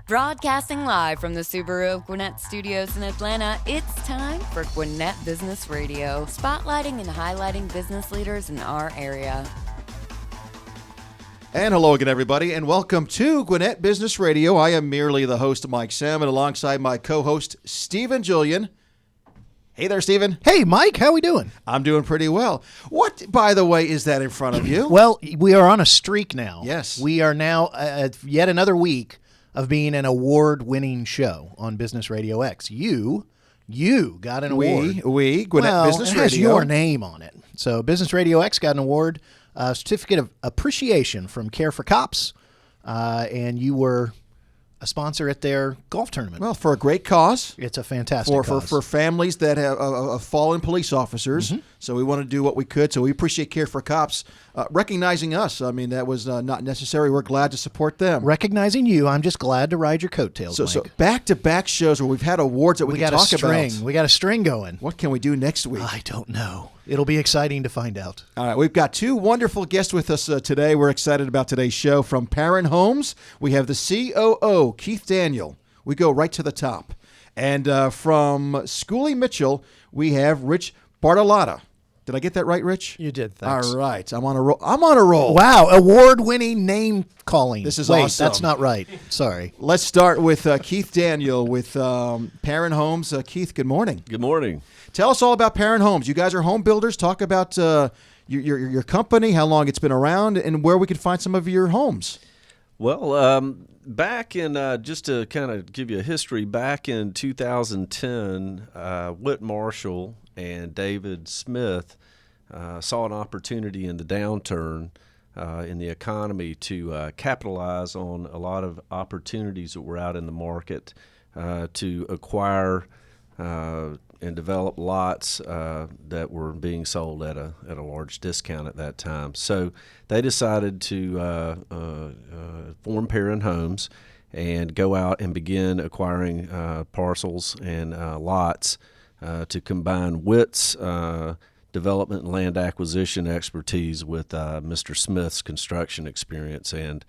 Broadcasting live from the Subaru of Gwinnett studios in Atlanta, it's time for Gwinnett Business Radio, spotlighting and highlighting business leaders in our area. And hello again, everybody, and welcome to Gwinnett Business Radio. I am merely the host, Mike Salmon, alongside my co-host, Stephen Julian. Hey there, Stephen. Hey, Mike. How we doing? I'm doing pretty well. What, by the way, is that in front of you? Well, we are on a streak now. Yes. We are now yet another week of being an award-winning show on Business Radio X. You got an award. We, Gwinnett Business Radio. It has your name on it. So Business Radio X got an award, certificate of appreciation from Care for Cops, and you were a sponsor at their golf tournament. Well, for a great cause. It's a fantastic cause. For families that have fallen police officers. Mm-hmm. So we want to do what we could. So we appreciate Care for Cops recognizing us. I mean, that was not necessary. We're glad to support them. Recognizing you, I'm just glad to ride your coattails, Mike. So back-to-back shows where we've had awards that we can talk about. We got a string going. What can we do next week? I don't know. It'll be exciting to find out. All right, we've got two wonderful guests with us today. We're excited about today's show. From Paran Homes, we have the COO, Keith Daniel. We go right to the top. And from Schooley Mitchell, we have Rich Bartolotta. Did I get that right, Rich? You did, thanks. All right, I'm on a roll. Wow, award-winning name calling. This is Wait, awesome. That's not right. Sorry. Let's start with Keith Daniel with Paran Homes. Keith, good morning. Good morning. Tell us all about Paran Homes. You guys are home builders. Talk about your company, how long it's been around, and where we can find some of your homes. Well, back in, just to kind of give you a history, back in 2010, Whit Marshall and David Smith saw an opportunity in the downturn in the economy to capitalize on a lot of opportunities that were out in the market to acquire and develop lots that were being sold at a large discount at that time. So they decided to form Paran Homes and go out and begin acquiring parcels and lots to combine Whit's development and land acquisition expertise with Mr. Smith's construction experience, and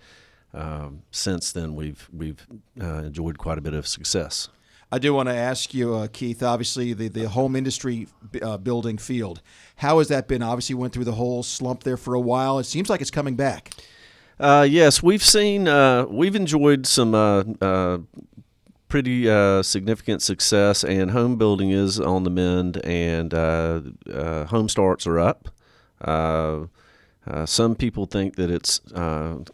since then we've enjoyed quite a bit of success. I do want to ask you, Keith, obviously the home industry building field, how has that been? Obviously went through the whole slump there for a while. It seems like it's coming back. Yes, we've enjoyed some pretty significant success, and home building is on the mend, and home starts are up. Some people think that it's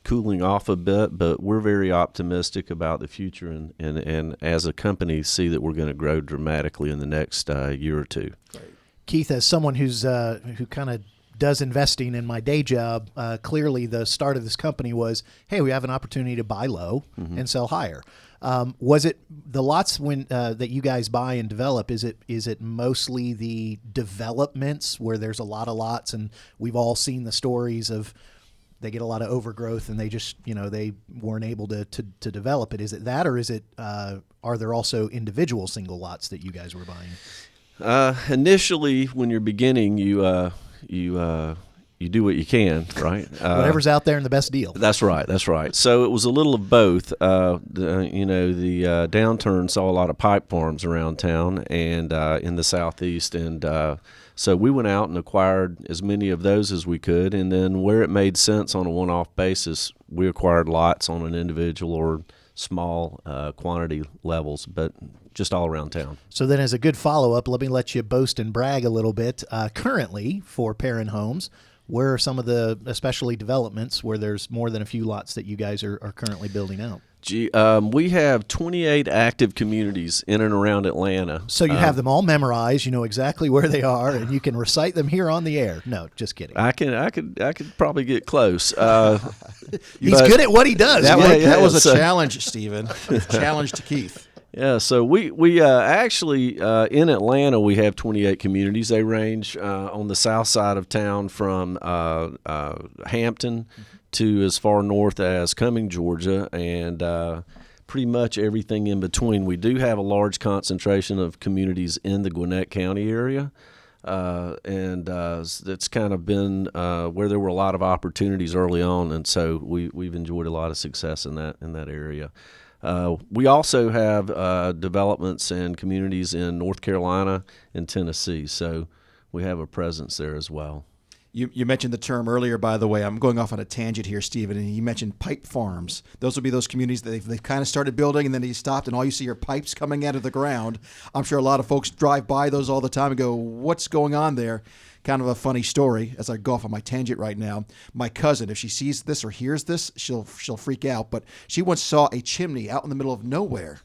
cooling off a bit, but we're very optimistic about the future, and as a company see that we're going to grow dramatically in the next year or two. Keith, as someone who kind of does investing in my day job, clearly the start of this company was, hey, we have an opportunity to buy low and sell higher. Was it the lots that you guys buy and develop? Is it mostly the developments where there's a lot of lots, and we've all seen the stories of they get a lot of overgrowth and they just they weren't able to develop it? Is it that, or is it are there also individual single lots that you guys were buying? Initially, when you're beginning, you do what you can, right? Whatever's out there in the best deal. That's right. So it was a little of both. The downturn saw a lot of pipe farms around town and in the southeast, and so we went out and acquired as many of those as we could, and then where it made sense on a one-off basis, we acquired lots on an individual or small quantity levels, but just all around town. So then as a good follow-up, let me let you boast and brag a little bit. Currently, for Paran Homes, where are some of the, especially developments, where there's more than a few lots that you guys are currently building out? We have 28 active communities in and around Atlanta. So you have them all memorized. You know exactly where they are, and you can recite them here on the air. No, just kidding. I could probably get close. He's good at what he does. That was a challenge, Stephen. Challenge to Keith. Yeah, so we actually in Atlanta we have 28 communities. They range on the south side of town from Hampton to as far north as Cumming, Georgia, and pretty much everything in between. We do have a large concentration of communities in the Gwinnett County area, and it's kind of been where there were a lot of opportunities early on, and so we've enjoyed a lot of success in that area. We also have developments and communities in North Carolina and Tennessee, so we have a presence there as well. You mentioned the term earlier, by the way. I'm going off on a tangent here, Stephen, and you mentioned pipe farms. Those would be those communities that they've kind of started building, and then they stopped, and all you see are pipes coming out of the ground. I'm sure a lot of folks drive by those all the time and go, what's going on there? Kind of a funny story as I go off on my tangent right now. My cousin, if she sees this or hears this, she'll freak out. But she once saw a chimney out in the middle of nowhere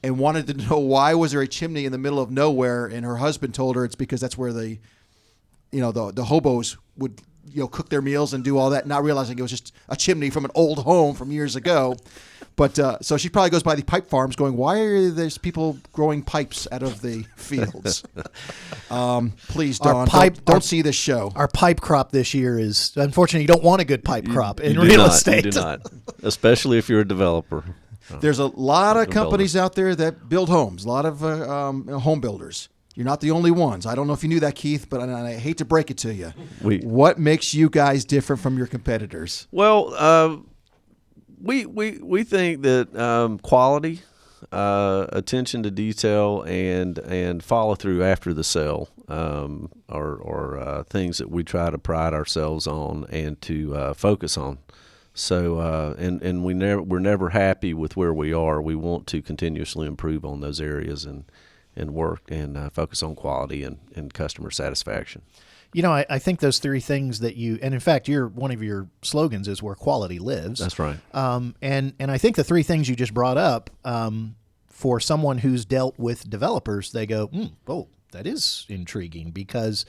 and wanted to know why was there a chimney in the middle of nowhere, and her husband told her it's because that's where the hobos would cook their meals and do all that, not realizing it was just a chimney from an old home from years ago. But so she probably goes by the pipe farms going, why are there people growing pipes out of the fields? Please, Dawn, don't see this show. Our pipe crop this year is, unfortunately, you don't want a good pipe crop in real estate. You do not, especially if you're a developer. There's a lot of companies out there that build homes, a lot of home builders. You're not the only ones. I don't know if you knew that, Keith, but I hate to break it to you. What makes you guys different from your competitors? Well, we think that quality, attention to detail, and follow through after the sale are things that we try to pride ourselves on and to focus on. So and we're never happy with where we are. We want to continuously improve on those areas and work and focus on quality and customer satisfaction. I think those three things that and in fact, one of your slogans is where quality lives. That's right. And I think the three things you just brought up, for someone who's dealt with developers, they go, oh, that is intriguing because,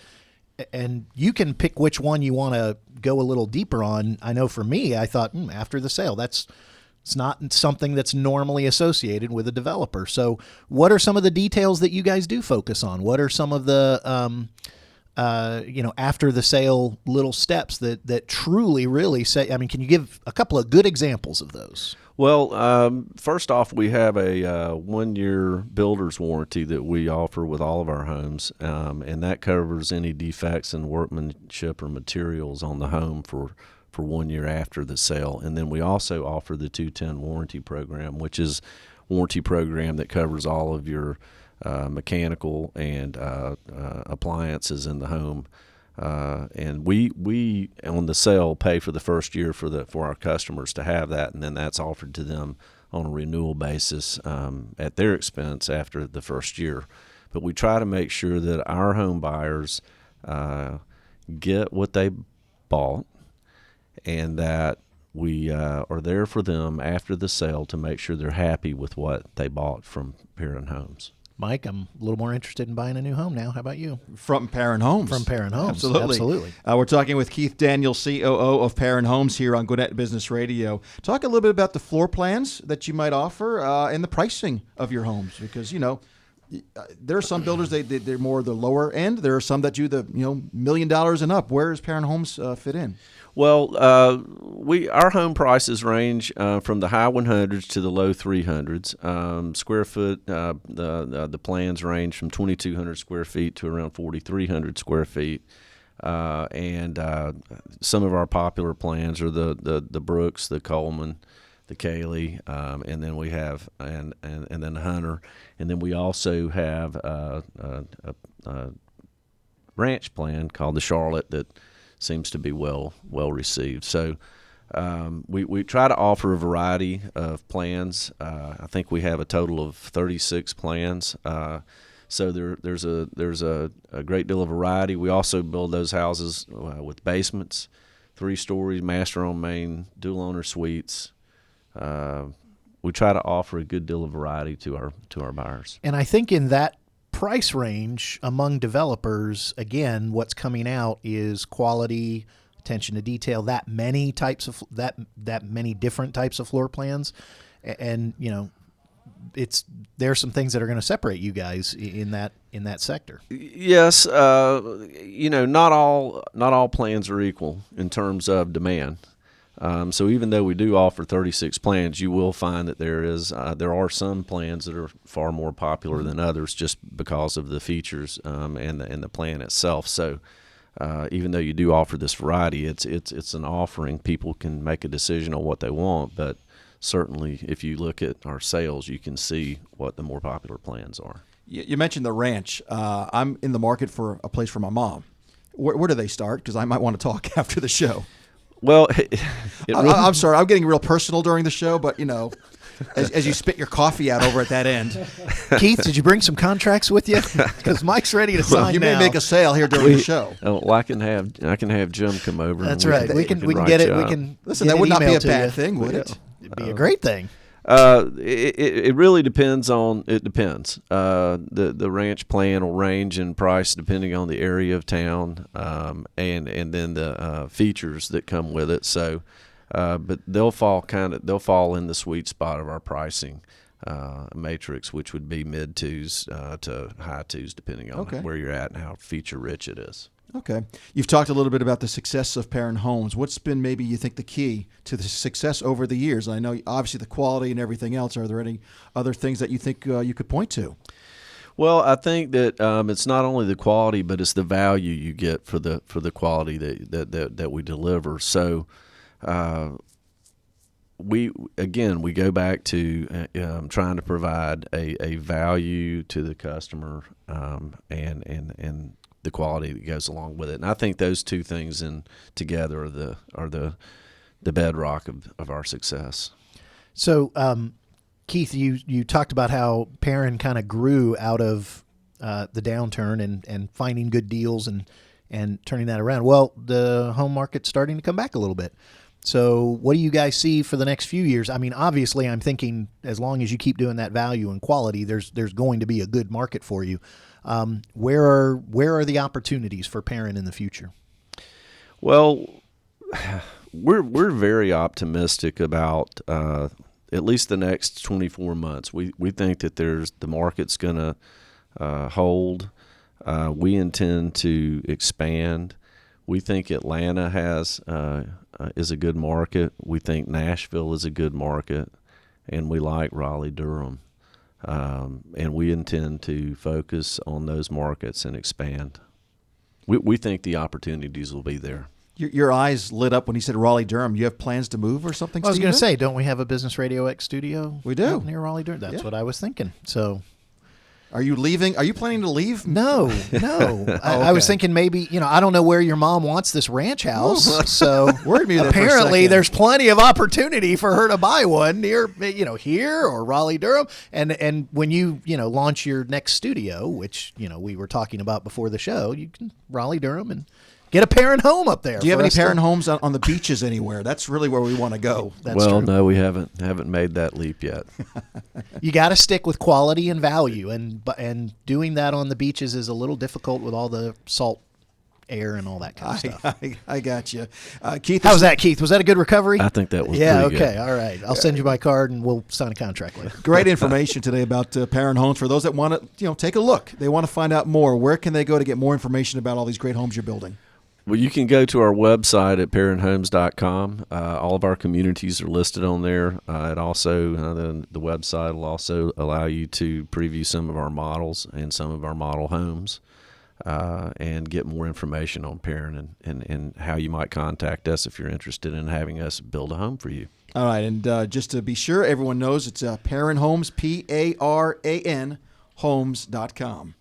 and you can pick which one you want to go a little deeper on. I know for me, I thought after the sale, it's not something that's normally associated with a developer. So what are some of the details that you guys do focus on? What are some of the, after the sale little steps that truly, really say, can you give a couple of good examples of those? Well, first off, we have a 1-year builder's warranty that we offer with all of our homes, and that covers any defects in workmanship or materials on the home for 1 year after the sale. And then we also offer the 210 warranty program, which is a warranty program that covers all of your mechanical and appliances in the home. And we on the sale pay for the first year for our customers to have that, and then that's offered to them on a renewal basis at their expense after the first year. But we try to make sure that our home buyers get what they bought, and that we are there for them after the sale to make sure they're happy with what they bought from Paran Homes. Mike, I'm a little more interested in buying a new home now. How about you? From Paran Homes. From Paran Homes. Absolutely. We're talking with Keith Daniel, COO of Paran Homes here on Gwinnett Business Radio. Talk a little bit about the floor plans that you might offer and the pricing of your homes, because, there are some builders, they're more the lower end. There are some that do the $1 million and up. Where does Paran Homes fit in? Well, our home prices range from the high 100s to the low 300s. Square foot, the plans range from 2,200 square feet to around 4,300 square feet. And some of our popular plans are the Brooks, the Coleman, the Cayley, and then we have and then the Hunter, and then we also have a ranch plan called the Charlotte that seems to be well received. So we try to offer a variety of plans. I think we have a total of 36 plans. So there's a great deal of variety. We also build those houses with basements, 3 stories, master on main, dual owner suites. We try to offer a good deal of variety to our buyers. And I think in that price range among developers, again, what's coming out is quality, attention to detail, that many different types of floor plans, and there's some things that are going to separate you guys in that sector. Yes, not all plans are equal in terms of demand. So even though we do offer 36 plans, you will find that there are some plans that are far more popular than others just because of the features and the plan itself. So even though you do offer this variety, it's an offering. People can make a decision on what they want, but certainly, if you look at our sales, you can see what the more popular plans are. You mentioned the ranch. I'm in the market for a place for my mom. Where do they start? Because I might want to talk after the show. Well, I'm sorry. I'm getting real personal during the show, but, as you spit your coffee out over at that end. Keith, did you bring some contracts with you? Because Mike's ready to sign you now. may make a sale here during the show. Well, I can have Jim come over. That's and right. We can write get it. you We up. can Listen, get that it would not be a emailed to bad you. thing, would it? It'd be a great thing. It really depends on. It depends. The ranch plan will range in price depending on the area of town, and then the features that come with it. So, but they'll fall in the sweet spot of our pricing matrix, which would be mid twos to high twos, depending on where you're at and how feature rich it is. Okay. You've talked a little bit about the success of Paran Homes. What's been maybe you think the key to the success over the years? I know obviously the quality and everything else. Are there any other things that you think you could point to? Well, I think that it's not only the quality, but it's the value you get for the quality that we deliver. So, we go back to trying to provide a value to the customer, and the quality that goes along with it. And I think those two things together are the bedrock of our success. So, Keith, you talked about how Paran kind of grew out of the downturn and finding good deals and turning that around. Well, the home market's starting to come back a little bit. So what do you guys see for the next few years? I mean, obviously, I'm thinking as long as you keep doing that value and quality, there's going to be a good market for you. Where are the opportunities for Paran in the future? Well, we're very optimistic about at least the next 24 months. We think that the market's going to hold. We intend to expand. We think Atlanta is a good market. We think Nashville is a good market, and we like Raleigh-Durham. And we intend to focus on those markets and expand. We think the opportunities will be there. Your eyes lit up when he said Raleigh-Durham. You have plans to move or something, I was going to Stephen? say, don't we have a Business RadioX studio? We do. Out near Raleigh-Durham. That's what I was thinking. So, are you leaving? Are you planning to leave? no. I was thinking maybe, I don't know where your mom wants this ranch house. So Worried me there for a apparently second. there's plenty of opportunity for her to buy one near, here or Raleigh-Durham. And when you, launch your next studio, which, we were talking about before the show, you can Raleigh-Durham and get a Paran home up there. Do you have for any us to- Paran homes on the beaches anywhere? That's really where we want to go. That's true. No, we haven't made that leap yet. You got to stick with quality and value, and doing that on the beaches is a little difficult with all the salt air and all that kind of stuff. I got you. Keith, How was that, Keith? Was that a good recovery? I think that was Yeah, pretty okay, good. all right. I'll send you my card and we'll sign a contract later. great information today about Paran Homes. For those that want to, take a look, they want to find out more. Where can they go to get more information about all these great homes you're building? Well, you can go to our website at paranhomes.com. All of our communities are listed on there. It also the website will also allow you to preview some of our models and some of our model homes, and get more information on Paran and how you might contact us if you're interested in having us build a home for you. All right, and just to be sure everyone knows, it's Paran Homes, Paran homes.com.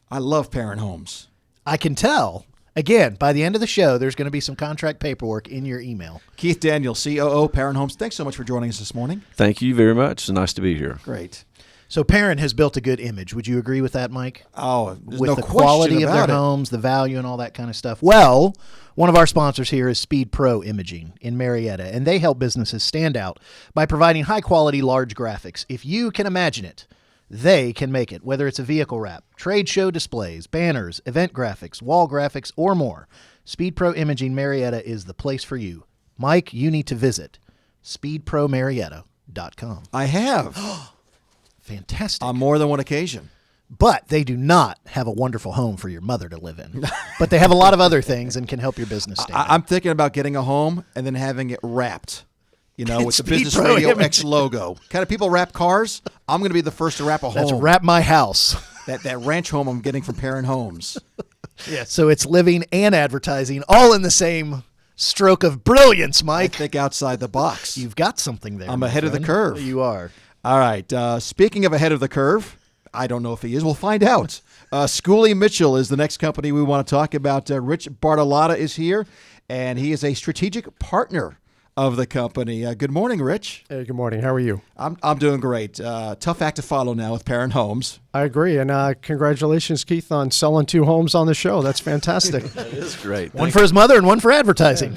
I love Paran Homes. I can tell. Again, by the end of the show, there's going to be some contract paperwork in your email. Keith Daniel, COO, Paran Homes. Thanks so much for joining us this morning. Thank you very much. It's nice to be here. Great. So Paran has built a good image. Would you agree with that, Mike? Oh, there's With no the question quality of about their it. homes, the value, and all that kind of stuff. Well, one of our sponsors here is Speed Pro Imaging in Marietta, and they help businesses stand out by providing high-quality, large graphics. If you can imagine it, they can make it, whether it's a vehicle wrap, trade show displays, banners, event graphics, wall graphics, or more. Speed Pro Imaging Marietta is the place for you. Mike, you need to visit speedpromarietta.com. I have Fantastic. on more than one occasion. But they do not have a wonderful home for your mother to live in. But they have a lot of other things and can help your business stand out. I'm thinking about getting a home and then having it wrapped, with the Speed Business Pro Radio Imaging. X logo. Kind of people wrap cars. I'm going to be the first to wrap a That's home. Wrap My House. That ranch home I'm getting from Paran Homes. So it's living and advertising all in the same Stroke of brilliance, I Mike. think outside the box. You've got something there. I'm my ahead of the friend. curve. You are. All right. Speaking of ahead of the curve, I don't know if he is. We'll find out. Schooley Mitchell is the next company we want to talk about. Rich Bartolotta is here, and he is a strategic partner of the company. Good morning, Rich. Hey, good morning. How are you? I'm doing great. Tough act to follow now with Paran Homes. I agree. And congratulations, Keith, on selling 2 homes on the show. That's fantastic. That is great. One for his mother and one for advertising.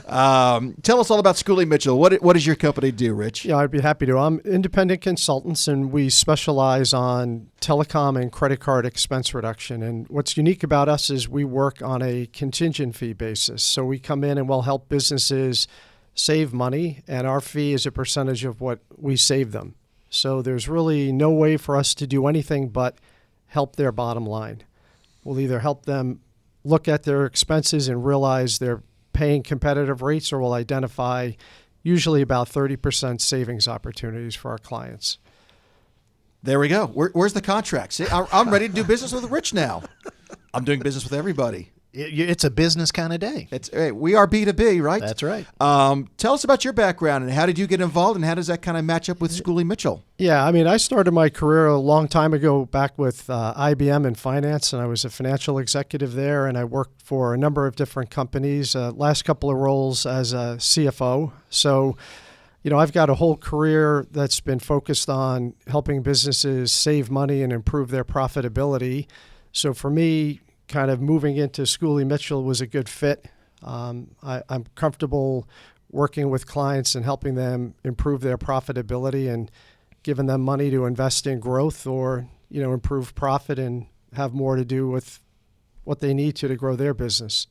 Tell us all about Schooley Mitchell. What does your company do, Rich? Yeah, I'd be happy to. I'm independent consultants, and we specialize on telecom and credit card expense reduction. And what's unique about us is we work on a contingent fee basis. So we come in and we'll help businesses save money, and our fee is a percentage of what we save them. So there's really no way for us to do anything but help their bottom line. We'll either help them look at their expenses and realize they're paying competitive rates, or we'll identify usually about 30% savings opportunities for our clients. There we go. Where's the contract? See, I'm ready to do business with Rich now. I'm doing business with everybody. It's a business kind of day. Hey, we are B2B, right? That's right. Tell us about your background and how did you get involved, and how does that kind of match up with Schooley Mitchell? Yeah, I mean, I started my career a long time ago back with IBM in finance, and I was a financial executive there, and I worked for a number of different companies, last couple of roles as a CFO. So, you know, I've got a whole career that's been focused on helping businesses save money and improve their profitability. So for me, kind of moving into Schooley Mitchell was a good fit. I'm comfortable working with clients and helping them improve their profitability and giving them money to invest in growth or, you know, improve profit and have more to do with what they need to grow their business.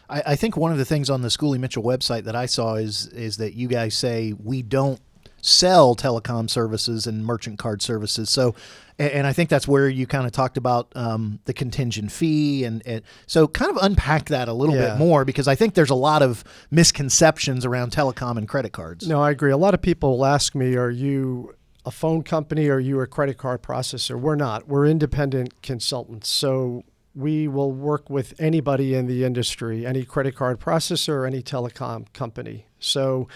I think one of the things on the Schooley Mitchell website that I saw is that you guys say we don't sell telecom services and merchant card services. So, and I think that's where you kind of talked about the contingent fee. And so kind of unpack that a little bit more, because I think there's a lot of misconceptions around telecom and credit cards. No, I agree. A lot of people will ask me, are you a phone company or are you a credit card processor? We're not. We're independent consultants. So we will work with anybody in the industry, any credit card processor or any telecom company. So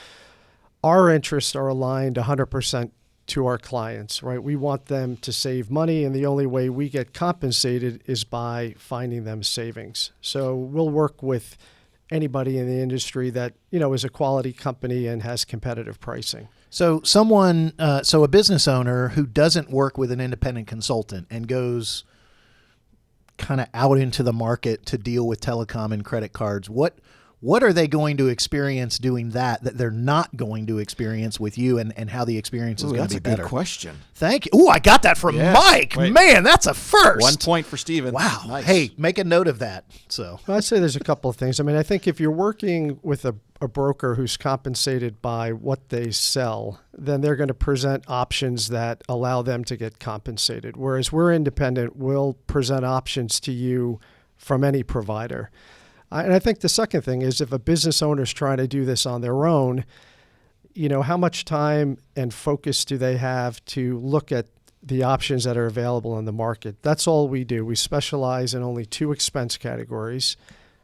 our interests are aligned 100% to our clients, right? We want them to save money, and the only way we get compensated is by finding them savings. So we'll work with anybody in the industry that, you know, is a quality company and has competitive pricing. So so a business owner who doesn't work with an independent consultant and goes kind of out into the market to deal with telecom and credit cards, what are they going to experience doing that they're not going to experience with you, and how the experience is going to be better? That's a good question. Thank you. Ooh, I got that from Mike. Wait. Man, that's a first. 1 point for Steven. Wow. Nice. Hey, make a note of that. So I'd say there's a couple of things. I mean, I think if you're working with a broker who's compensated by what they sell, then they're going to present options that allow them to get compensated. Whereas we're independent, we'll present options to you from any provider. And I think the second thing is, if a business owner is trying to do this on their own, you know, how much time and focus do they have to look at the options that are available in the market? That's all we do. We specialize in only 2 expense categories,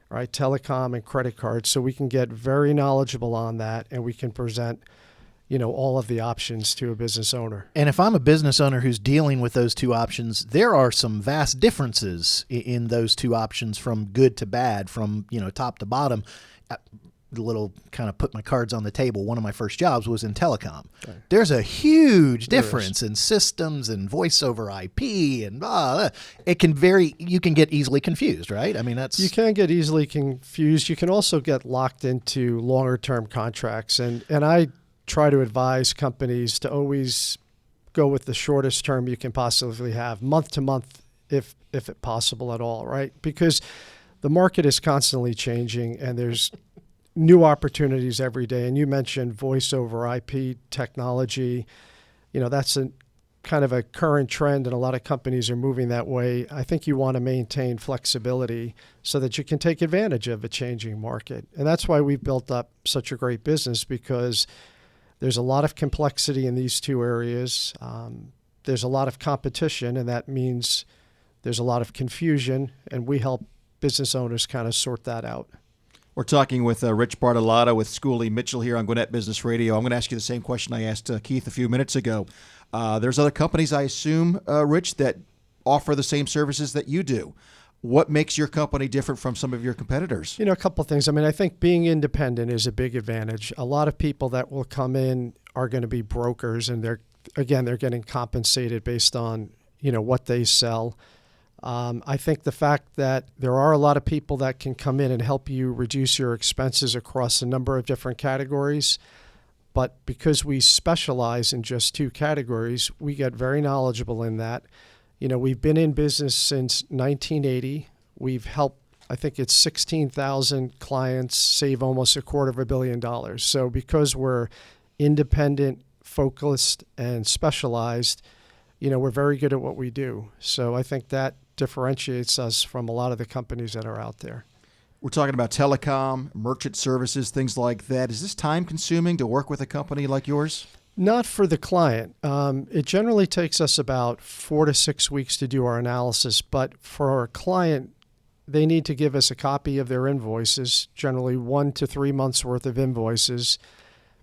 right? Telecom and credit cards. So we can get very knowledgeable on that, and we can present, you know, all of the options to a business owner. And if I'm a business owner who's dealing with those 2 options, there are some vast differences in those 2 options, from good to bad, from, you know, top to bottom. The little kind of put my cards on the table. One of my first jobs was in telecom. Okay. There's a huge difference in systems and voice over IP and it can you can get easily confused, right? I mean, you can get easily confused. You can also get locked into longer term contracts. And I try to advise companies to always go with the shortest term you can possibly have, month to month, if it possible at all, right? Because the market is constantly changing, and there's new opportunities every day. And you mentioned voice over IP technology. You know, that's a kind of a current trend, and a lot of companies are moving that way. I think you want to maintain flexibility so that you can take advantage of a changing market. And that's why we've built up such a great business, because there's a lot of complexity in these 2 areas. There's a lot of competition, and that means there's a lot of confusion, and we help business owners kind of sort that out. We're talking with Rich Bartolotta with Schooley Mitchell here on Gwinnett Business Radio. I'm going to ask you the same question I asked Keith a few minutes ago. There's other companies, I assume, Rich, that offer the same services that you do. What makes your company different from some of your competitors? A couple of things. I mean, I think being independent is a big advantage. A lot of people that will come in are going to be brokers, and they're getting compensated based on, what they sell. I think the fact that there are a lot of people that can come in and help you reduce your expenses across a number of different categories. But because we specialize in just 2 categories, we get very knowledgeable in that. We've been in business since 1980. We've helped, I think it's 16,000 clients save almost $250 million. So because we're independent, focused, and specialized, we're very good at what we do. So I think that differentiates us from a lot of the companies that are out there. We're talking about telecom, merchant services, things like that. Is this time consuming to work with a company like yours? Not for the client. It generally takes us about 4 to 6 weeks to do our analysis, but for our client, they need to give us a copy of their invoices, generally 1 to 3 months worth of invoices,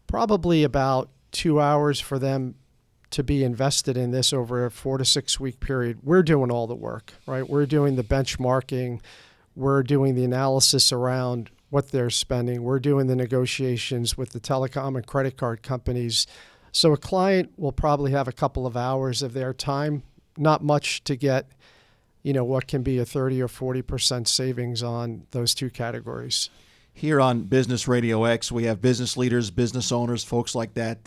probably about 2 hours for them to be invested in this over a 4 to 6 week period. We're doing all the work, right? We're doing the benchmarking. We're doing the analysis around what they're spending. We're doing the negotiations with the telecom and credit card companies. So a client will probably have a couple of hours of their time, not much to get, what can be a 30 or 40% savings on those 2 categories. Here on Business Radio X, we have business leaders, business owners, folks like that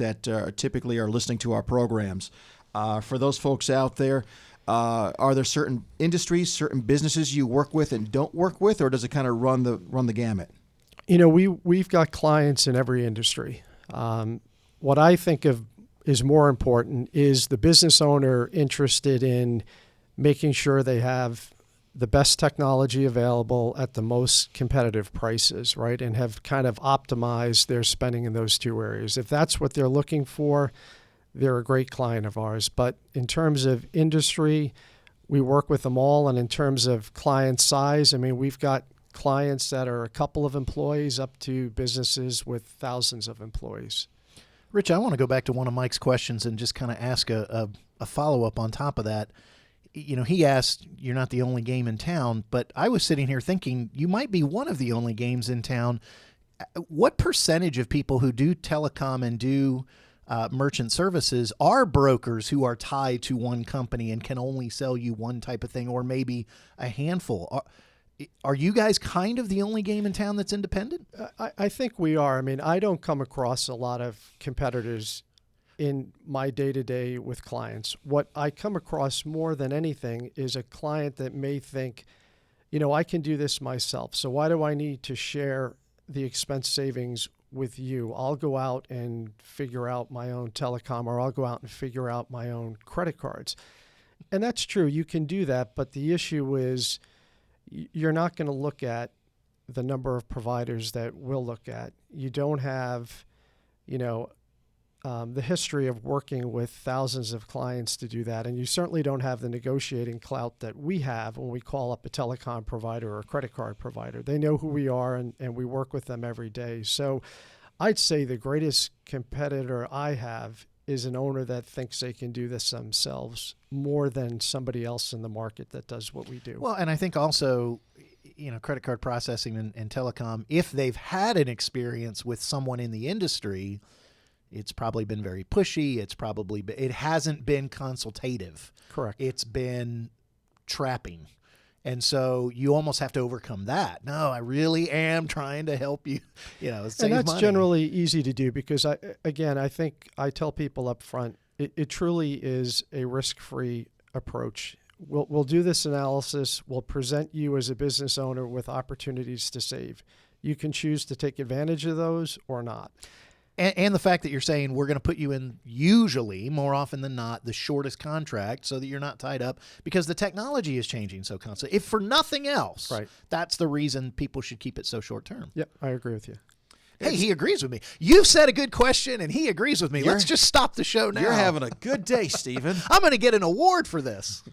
typically are listening to our programs. For those folks out there, are there certain industries, certain businesses you work with and don't work with, or does it kind of run the gamut? We've got clients in every industry. What I think of is more important is the business owner interested in making sure they have the best technology available at the most competitive prices, right? And have kind of optimized their spending in those 2 areas. If that's what they're looking for, they're a great client of ours. But in terms of industry, we work with them all. And in terms of client size, I mean, we've got clients that are a couple of employees up to businesses with thousands of employees. Rich, I want to go back to one of Mike's questions and just kind of ask a follow-up on top of that. He asked, you're not the only game in town, but I was sitting here thinking you might be one of the only games in town. What percentage of people who do telecom and do merchant services are brokers who are tied to one company and can only sell you one type of thing, or maybe a handful? Are you guys kind of the only game in town that's independent? I think we are. I mean, I don't come across a lot of competitors in my day-to-day with clients. What I come across more than anything is a client that may think, I can do this myself. So why do I need to share the expense savings with you? I'll go out and figure out my own telecom, or I'll go out and figure out my own credit cards. And that's true. You can do that. But the issue is you're not going to look at the number of providers that we'll look at. You don't have, the history of working with thousands of clients to do that. And you certainly don't have the negotiating clout that we have when we call up a telecom provider or a credit card provider. They know who we are, and we work with them every day. So I'd say the greatest competitor I have is an owner that thinks they can do this themselves more than somebody else in the market that does what we do. Well, and I think also, credit card processing and telecom, if they've had an experience with someone in the industry, it's probably been very pushy. It hasn't been consultative. Correct. It's been trapping. And so you almost have to overcome that. No, I really am trying to help you, save money. And that's generally easy to do because, I think I tell people up front, it truly is a risk-free approach. We'll do this analysis. We'll present you as a business owner with opportunities to save. You can choose to take advantage of those or not. And the fact that you're saying we're going to put you in, usually, more often than not, the shortest contract so that you're not tied up because the technology is changing so constantly. If for nothing else, right, that's the reason people should keep it so short term. Yep, I agree with you. Hey, he agrees with me. You've said a good question, and he agrees with me. Let's just stop the show now. You're having a good day, Stephen. I'm going to get an award for this.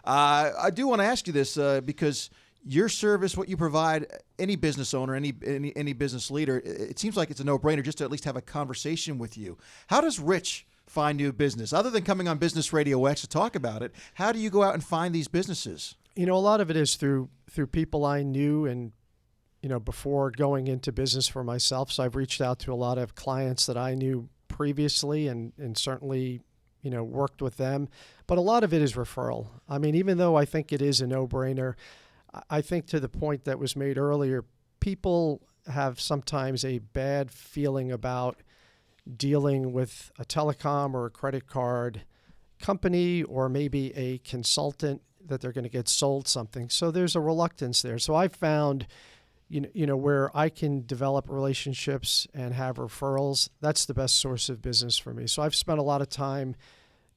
I do want to ask you this because your service, what you provide, any business owner, any business leader, it seems like it's a no-brainer just to at least have a conversation with you. How does Rich find new business? Other than coming on Business Radio X to talk about it, how do you go out and find these businesses? A lot of it is through people I knew and, before going into business for myself. So I've reached out to a lot of clients that I knew previously and certainly, worked with them. But a lot of it is referral. I mean, even though I think it is a no-brainer, I think to the point that was made earlier, people have sometimes a bad feeling about dealing with a telecom or a credit card company or maybe a consultant that they're going to get sold something. So there's a reluctance there. So I found, where I can develop relationships and have referrals, that's the best source of business for me. So I've spent a lot of time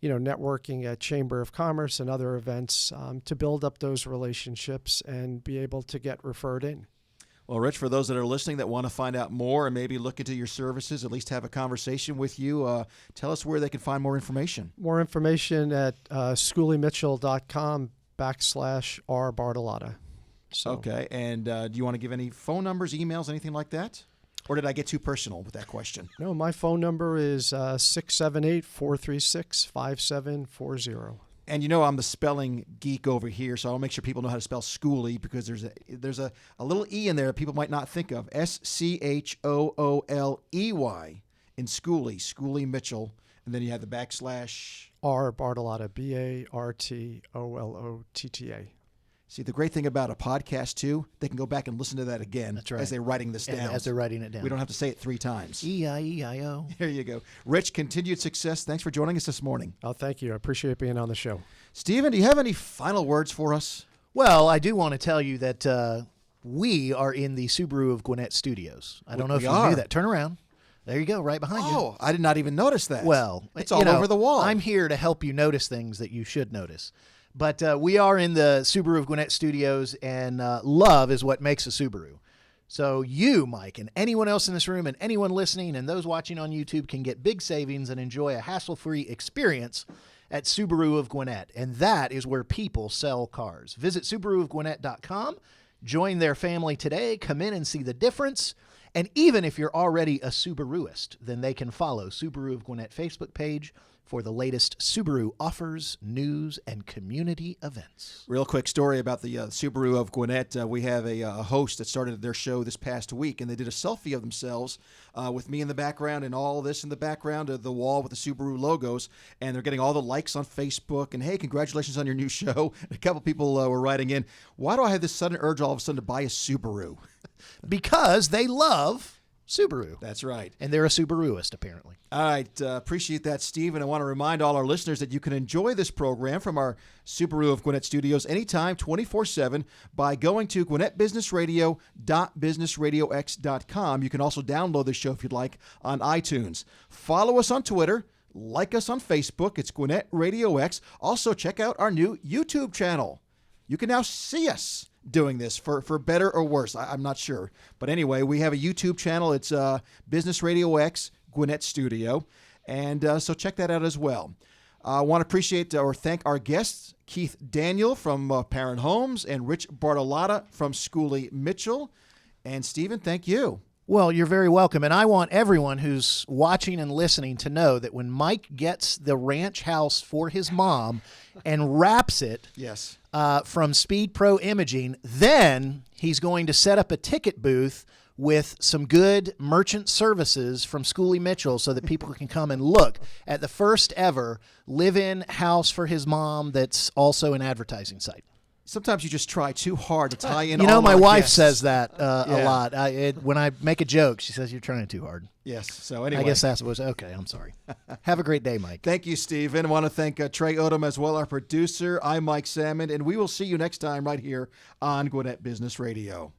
networking at Chamber of Commerce and other events to build up those relationships and be able to get referred in. Well, Rich, for those that are listening that want to find out more and maybe look into your services, at least have a conversation with you, tell us where they can find more information. More information at schooleymitchell.com/R Bartolotta. So. Okay, and do you want to give any phone numbers, emails, anything like that? Or did I get too personal with that question? No, my phone number is 678-436-5740. And I'm the spelling geek over here, so I'll make sure people know how to spell Schooley because there's a little E in there people might not think of. SCHOOLEY in Schooley, Schooley Mitchell. And then you have the / R Bartolotta, BARTOLOTTA. See, the great thing about a podcast, too, they can go back and listen to that again. That's right. As they're writing this down. As they're writing it down. We don't have to say it 3 times. E-I-E-I-O. There you go. Rich, continued success. Thanks for joining us this morning. Oh, thank you. I appreciate being on the show. Stephen, do you have any final words for us? Well, I do want to tell you that we are in the Subaru of Gwinnett studios. I don't know if you knew that. Turn around. There you go, right behind you. Oh, I did not even notice that. Well, it's all over the wall. I'm here to help you notice things that you should notice. But we are in the Subaru of Gwinnett studios, and love is what makes a Subaru. So you, Mike, and anyone else in this room, and anyone listening, and those watching on YouTube can get big savings and enjoy a hassle-free experience at Subaru of Gwinnett. And that is where people sell cars. Visit SubaruofGwinnett.com. Join their family today. Come in and see the difference. And even if you're already a Subaruist, then they can follow Subaru of Gwinnett Facebook page for the latest Subaru offers, news, and community events. Real quick story about the Subaru of Gwinnett. We have a host that started their show this past week, and they did a selfie of themselves with me in the background and all this in the background of the wall with the Subaru logos, and they're getting all the likes on Facebook, and hey, congratulations on your new show. A couple people were writing in, why do I have this sudden urge all of a sudden to buy a Subaru? Because they love Subaru. That's right. And they're a Subaruist, apparently. All right. Appreciate that, Steve. And I want to remind all our listeners that you can enjoy this program from our Subaru of Gwinnett studios anytime, 24/7, by going to GwinnettBusinessRadio.businessradiox.com. You can also download the show if you'd like on iTunes. Follow us on Twitter. Like us on Facebook. It's Gwinnett Radio X. Also, check out our new YouTube channel. You can now see us doing this for better or worse. I'm not sure. But anyway, we have a YouTube channel. It's Business Radio X, Gwinnett Studio. And so check that out as well. I want to appreciate or thank our guests, Keith Daniel from Paran Homes and Rich Bartolotta from Schooley Mitchell. And Stephen, thank you. Well, you're very welcome. And I want everyone who's watching and listening to know that when Mike gets the ranch house for his mom and wraps it yes, from Speed Pro Imaging, then he's going to set up a ticket booth with some good merchant services from Schooley Mitchell so that people can come and look at the first ever live-in house for his mom that's also an advertising site. Sometimes you just try too hard to tie in. My wife guests. says that a lot. When I make a joke, she says, you're trying too hard. Yes. So anyway. I guess that was okay. I'm sorry. Have a great day, Mike. Thank you, Stephen. I want to thank Trey Odom as well, our producer. I'm Mike Salmon, and we will see you next time right here on Gwinnett Business Radio.